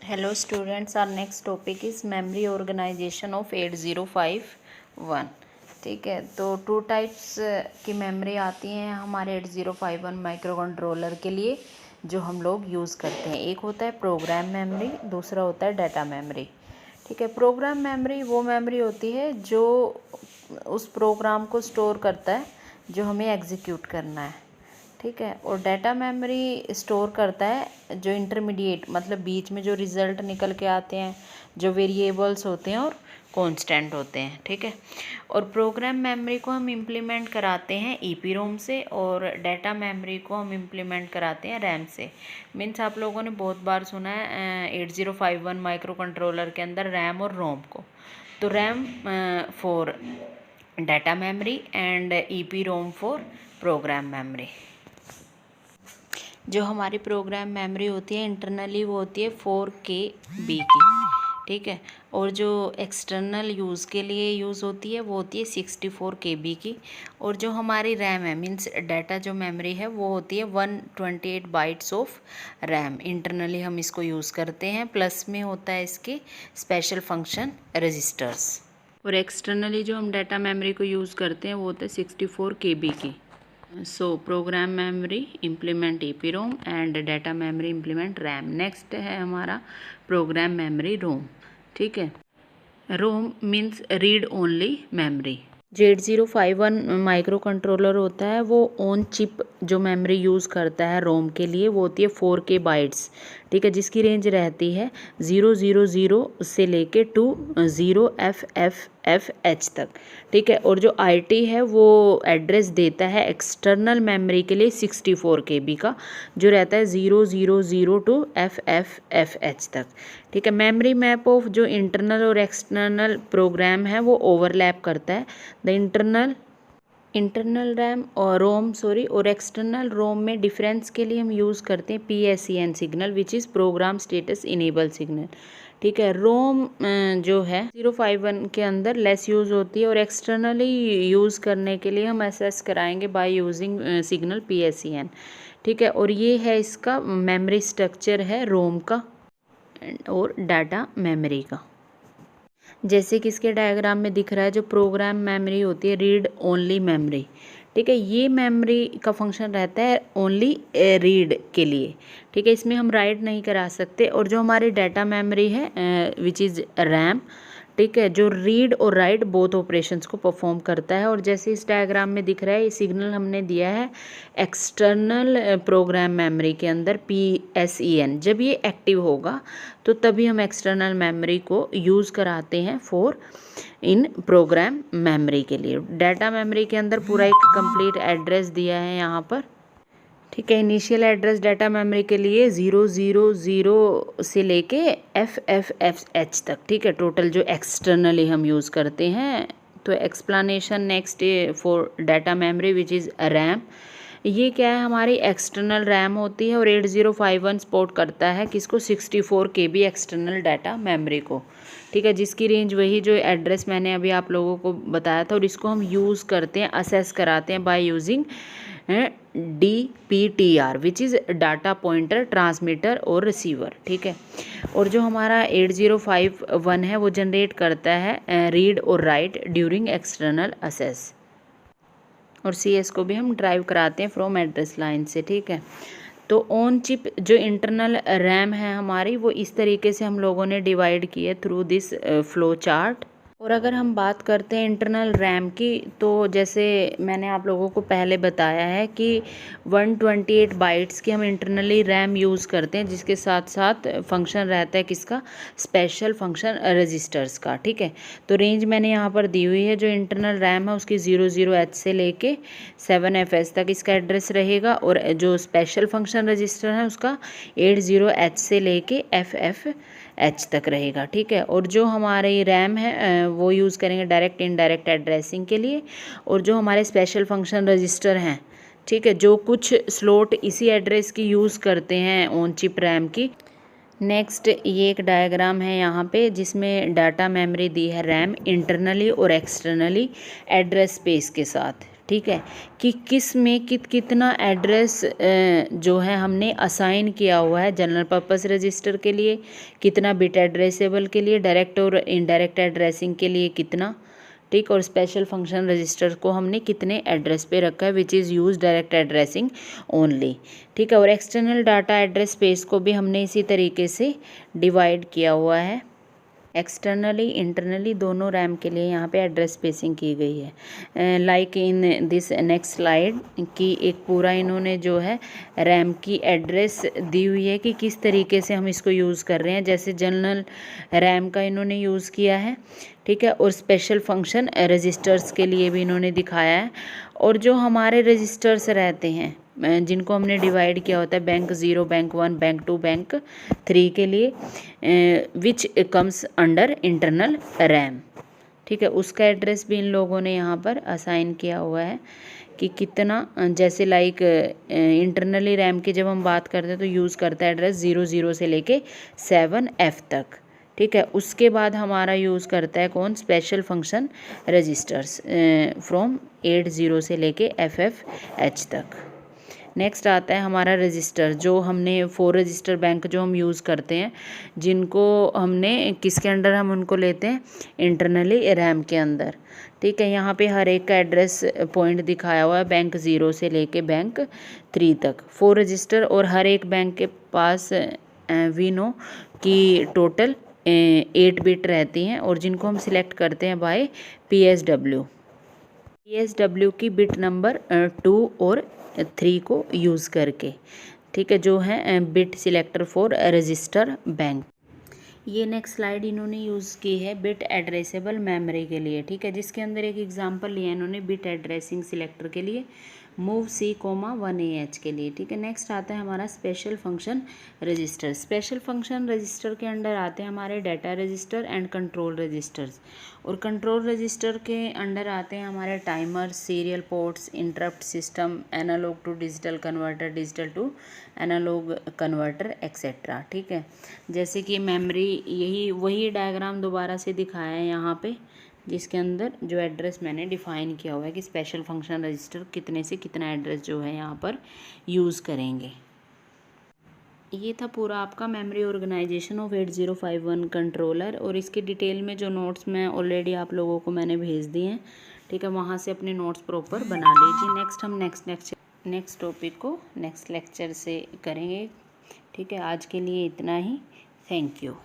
Hello students, our next topic is memory organization of 8051। ठीक है, तो टू टाइप्स की मेमोरी आती हैं हमारे 8051 माइक्रो कंट्रोलर के लिए जो हम लोग यूज़ करते हैं। एक होता है प्रोग्राम मेमोरी, दूसरा होता है डाटा मेमोरी। ठीक है, प्रोग्राम मेमोरी वो मेमोरी होती है जो उस प्रोग्राम को स्टोर करता है जो हमें एग्जीक्यूट करना है। ठीक है, और डाटा मेमोरी स्टोर करता है जो इंटरमीडिएट मतलब बीच में जो रिज़ल्ट निकल के आते हैं, जो वेरिएबल्स होते हैं और कांस्टेंट होते हैं। ठीक है, और प्रोग्राम मेमोरी को हम इम्प्लीमेंट कराते हैं ईपीरोम से और डाटा मेमोरी को हम इम्प्लीमेंट कराते हैं रैम से। मीन्स आप लोगों ने बहुत बार सुना है 8051 माइक्रो कंट्रोलर के अंदर रैम और रोम को। तो RAM for data memory and EPROM for program memory. जो हमारी प्रोग्राम मेमोरी होती है इंटरनली वो होती है 4KB की। ठीक है, और जो एक्सटर्नल यूज़ के लिए यूज़ होती है वो होती है 64KB की। और जो हमारी रैम है मीन्स डाटा जो मेमोरी है वो होती है 128 बाइट्स ऑफ रैम। इंटरनली हम इसको यूज़ करते हैं, प्लस में होता है इसके स्पेशल फंक्शन रजिस्टर्स। और एक्सटर्नली जो हम डाटा मेमोरी को यूज़ करते हैं वो होता है 64KB की। So program memory implement EPROM and data memory implement RAM. Next है हमारा प्रोग्राम मेमोरी रोम। ठीक है, ROM means read only memory. जो 8051 माइक्रो कंट्रोलर होता है वो ऑन चिप जो मेमोरी यूज़ करता है रोम के लिए वो होती है 4K बाइट्स। ठीक है, जिसकी रेंज रहती है 000 से लेके 20FFFH तक। ठीक है, और जो IT है वो एड्रेस देता है एक्सटर्नल मेमोरी के लिए 64KB का जो रहता है 000 टू FFFH तक। ठीक है, मेमोरी मैप ऑफ जो इंटरनल और एक्सटर्नल प्रोग्राम है वो ओवरलैप करता है। द इंटरनल रैम और रोम और एक्सटर्नल रोम में डिफरेंस के लिए हम यूज़ करते हैं PSEN signal which is program status enable signal. ठीक है, रोम जो है 051 के अंदर लेस यूज़ होती है और एक्सटर्नली यूज़ करने के लिए हम एसेस कराएंगे बाय यूजिंग सिग्नल PSEN। ठीक है, और ये है इसका मेमोरी स्ट्रक्चर है रोम का और डाटा मेमोरी का। जैसे कि इसके डायग्राम में दिख रहा है जो प्रोग्राम मेमोरी होती है रीड ओनली मेमोरी। ठीक है, ये मेमोरी का फंक्शन रहता है ओनली रीड के लिए। ठीक है, इसमें हम राइट नहीं करा सकते। और जो हमारी डाटा मेमोरी है विच इज़ रैम, ठीक है, जो रीड और राइट बोथ ऑपरेशंस को परफॉर्म करता है। और जैसे इस डायग्राम में दिख रहा है ये सिग्नल हमने दिया है एक्सटर्नल प्रोग्राम मेमोरी के अंदर PSEN। जब ये एक्टिव होगा तो तभी हम एक्सटर्नल मेमोरी को यूज़ कराते हैं फॉर इन प्रोग्राम मेमोरी के लिए। डाटा मेमोरी के अंदर पूरा एक कंप्लीट एड्रेस दिया है यहाँ पर। ठीक है, इनिशियल एड्रेस डाटा मेमोरी के लिए 000 से लेके FFFH तक। ठीक है, टोटल जो एक्सटर्नली हम यूज़ करते हैं। तो explanation next for data memory which is RAM. ये क्या है, हमारी एक्सटर्नल रैम होती है और 8051 सपोर्ट करता है किसको 64KB एक्सटर्नल डाटा मेमोरी को। ठीक है, जिसकी रेंज वही जो एड्रेस मैंने अभी आप लोगों को बताया था। और इसको हम यूज़ करते हैं असेस कराते हैं by using DPTR which is data pointer transmitter और रिसीवर। ठीक है, और जो हमारा 8051 है वो जनरेट करता है रीड और राइट ड्यूरिंग एक्सटर्नल असेस। और CS को भी हम ड्राइव कराते हैं फ्रॉम एड्रेस लाइन से। ठीक है, तो ऑन चिप जो इंटरनल रैम है हमारी वो इस तरीके से हम लोगों ने डिवाइड की है थ्रू दिस फ्लो चार्ट। और अगर हम बात करते हैं इंटरनल रैम की तो जैसे मैंने आप लोगों को पहले बताया है कि 128 बाइट्स की हम इंटरनली रैम यूज़ करते हैं जिसके साथ साथ फंक्शन रहता है किसका, स्पेशल फंक्शन रजिस्टर्स का। ठीक है, तो रेंज मैंने यहाँ पर दी हुई है। जो इंटरनल रैम है उसकी 00H से लेके 7FS तक इसका एड्रेस रहेगा। और जो स्पेशल फंक्शन रजिस्टर है उसका 80H से लेके FFH तक रहेगा। ठीक है, और जो हमारी रैम है वो यूज़ करेंगे डायरेक्ट इनडायरेक्ट एड्रेसिंग के लिए। और जो हमारे स्पेशल फंक्शन रजिस्टर हैं, ठीक है, जो कुछ स्लॉट इसी एड्रेस की यूज़ करते हैं ऑन चिप रैम की। नेक्स्ट ये एक डायग्राम है यहाँ पे जिसमें डाटा मेमोरी दी है रैम इंटरनली और एक्सटर्नली एड्रेस स्पेस के साथ। ठीक है, कि किस में कितना एड्रेस जो है हमने असाइन किया हुआ है जनरल पर्पस रजिस्टर के लिए, कितना बिट एड्रेसेबल के लिए, डायरेक्ट और इनडायरेक्ट एड्रेसिंग के लिए कितना, ठीक, और स्पेशल फंक्शन रजिस्टर को हमने कितने एड्रेस पे रखा है which is use direct addressing only, ठीक है। और एक्सटर्नल डाटा एड्रेस स्पेस को भी हमने इसी तरीके से डिवाइड किया हुआ है, एक्सटर्नली इंटरनली दोनों रैम के लिए यहाँ पे एड्रेस स्पेसिंग की गई है। Like in this next slide कि एक पूरा इन्होंने जो है रैम की एड्रेस दी हुई है कि किस तरीके से हम इसको यूज़ कर रहे हैं, जैसे जनरल रैम का इन्होंने यूज़ किया है, ठीक है, और स्पेशल फंक्शन रजिस्टर्स के लिए भी इन्होंने दिखाया है। और जो हमारे रजिस्टर्स रहते हैं जिनको हमने डिवाइड किया होता है बैंक 0, बैंक 1, बैंक 2, बैंक 3 के लिए which comes under internal RAM, ठीक है, उसका एड्रेस भी इन लोगों ने यहाँ पर असाइन किया हुआ है कि कितना, जैसे लाइक इंटरनली रैम की जब हम बात करते हैं तो यूज़ करता है एड्रेस 00 से लेके 7F तक, ठीक है। उसके बाद हमारा यूज़ करता है कौन, स्पेशल फंक्शन रजिस्टर्स फ्रॉम 80 से लेके FFH तक। नेक्स्ट आता है हमारा रजिस्टर, जो हमने 4 रजिस्टर बैंक जो हम यूज़ करते हैं, जिनको हमने किसके अंडर हम उनको लेते हैं, इंटरनली रैम के अंदर, ठीक है। यहाँ पे हर एक का एड्रेस पॉइंट दिखाया हुआ है बैंक 0 से लेके बैंक 3 तक, 4 रजिस्टर, और हर एक बैंक के पास वी नो कि टोटल 8 बिट रहती हैं, और जिनको हम सिलेक्ट करते हैं बाय PSW की बिट नंबर 2 और 3 को यूज़ करके, ठीक है, जो है bit selector for register bank. ये नेक्स्ट स्लाइड इन्होंने यूज़ की है बिट एड्रेसेबल मेमोरी के लिए, ठीक है, जिसके अंदर एक एग्जांपल लिया है इन्होंने बिट एड्रेसिंग सिलेक्टर के लिए, मूव C, 1AH के लिए, ठीक है। नेक्स्ट आता है हमारा special function register. Special function register के अंडर आते हैं हमारे data register and control registers, और कंट्रोल रजिस्टर के अंडर आते हैं हमारे timer, serial ports, interrupt system, analog to digital converter, digital to analog converter etcetera, ठीक है। जैसे कि मेमोरी, यही वही डायग्राम दोबारा से दिखाया है यहाँ पे, जिसके अंदर जो एड्रेस मैंने डिफ़ाइन किया हुआ है कि स्पेशल फंक्शन रजिस्टर कितने से कितना एड्रेस जो है यहाँ पर यूज़ करेंगे। ये था पूरा आपका मेमोरी ऑर्गेनाइजेशन ऑफ 8051 कंट्रोलर, और इसके डिटेल में जो नोट्स मैं ऑलरेडी आप लोगों को मैंने भेज दिए हैं, ठीक है, वहाँ से अपने नोट्स प्रॉपर बना लीजिए। नेक्स्ट हम नेक्स्ट टॉपिक को नेक्स्ट लेक्चर से करेंगे, ठीक है। आज के लिए इतना ही, थैंक यू।